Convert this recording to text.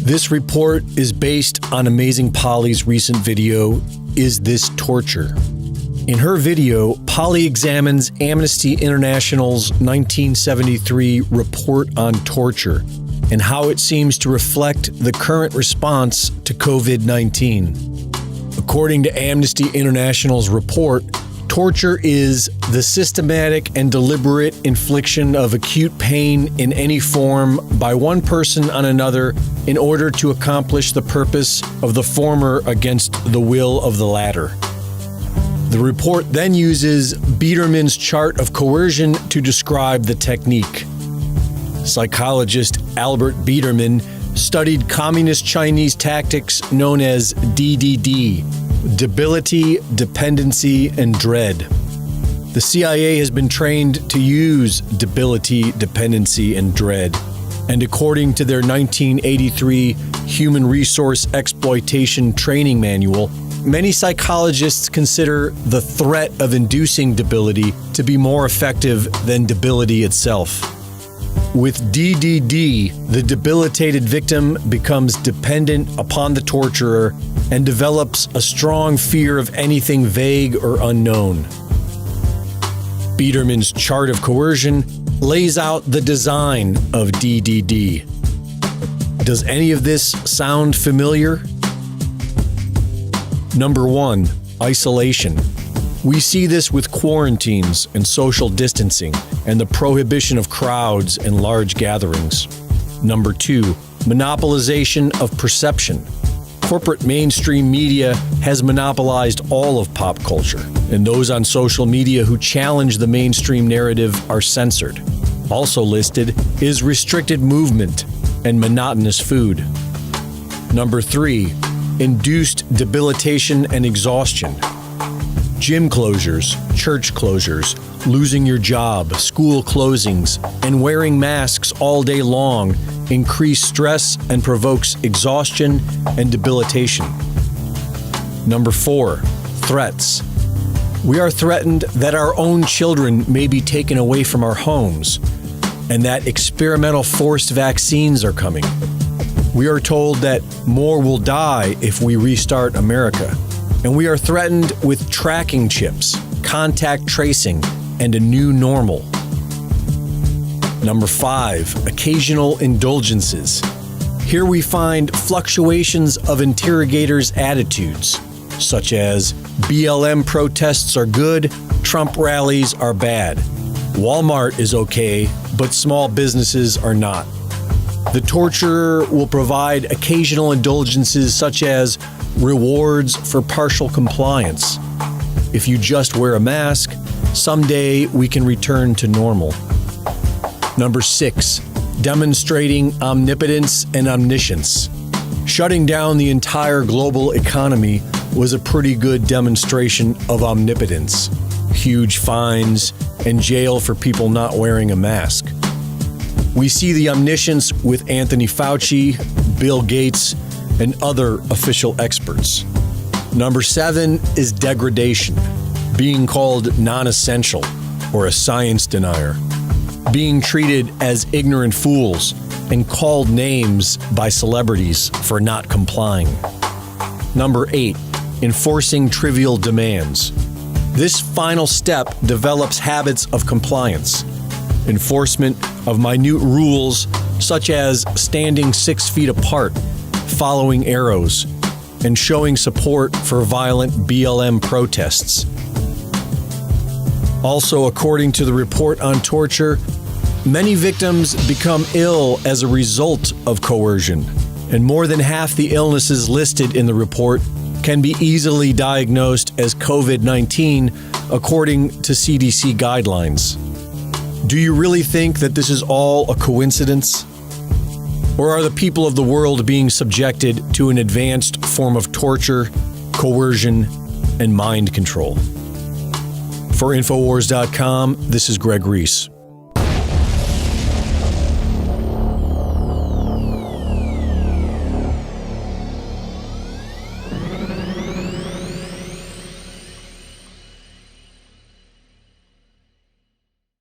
This report is based on Amazing Polly's recent video, Is This Torture? In her video, Polly examines Amnesty International's 1973 report on torture and how it seems to reflect the current response to COVID-19. According to Amnesty International's report, torture is the systematic and deliberate infliction of acute pain in any form by one person on another in order to accomplish the purpose of the former against the will of the latter. The report then uses Biederman's chart of coercion to describe the technique. Psychologist Albert Biederman studied communist Chinese tactics known as DDD, debility, dependency, and dread. The CIA has been trained to use debility, dependency, and dread, and according to their 1983 Human Resource Exploitation Training Manual, many psychologists consider the threat of inducing debility to be more effective than debility itself. With DDD, the debilitated victim becomes dependent upon the torturer and develops a strong fear of anything vague or unknown. Biederman's chart of coercion lays out the design of DDD. Does any of this sound familiar? Number 1, isolation. We see this with quarantines and social distancing and the prohibition of crowds and large gatherings. Number 2, monopolization of perception. Corporate mainstream media has monopolized all of pop culture, and those on social media who challenge the mainstream narrative are censored. Also listed is restricted movement and monotonous food. Number 3, induced debilitation and exhaustion. Gym closures, church closures, losing your job, school closings, and wearing masks all day long increase stress and provokes exhaustion and debilitation. Number 4, threats. We are threatened that our own children may be taken away from our homes and that experimental forced vaccines are coming. We are told that more will die if we restart America. And we are threatened with tracking chips, contact tracing, and a new normal. Number 5, occasional indulgences. Here we find fluctuations of interrogators' attitudes, such as BLM protests are good, Trump rallies are bad. Walmart is okay, but small businesses are not. The torturer will provide occasional indulgences such as rewards for partial compliance. If you just wear a mask, someday we can return to normal. Number 6, demonstrating omnipotence and omniscience. Shutting down the entire global economy was a pretty good demonstration of omnipotence. Huge fines and jail for people not wearing a mask. We see the omniscience with Anthony Fauci, Bill Gates, and other official experts. Number 7 is degradation, being called non-essential or a science denier, being treated as ignorant fools and called names by celebrities for not complying. Number 8, enforcing trivial demands. This final step develops habits of compliance. Enforcement of minute rules such as standing 6 feet apart, following arrows, and showing support for violent BLM protests. Also, according to the report on torture, many victims become ill as a result of coercion, and more than half the illnesses listed in the report can be easily diagnosed as COVID-19 according to CDC guidelines. Do you really think that this is all a coincidence? Or are the people of the world being subjected to an advanced form of torture, coercion, and mind control? For Infowars.com, this is Greg Reese.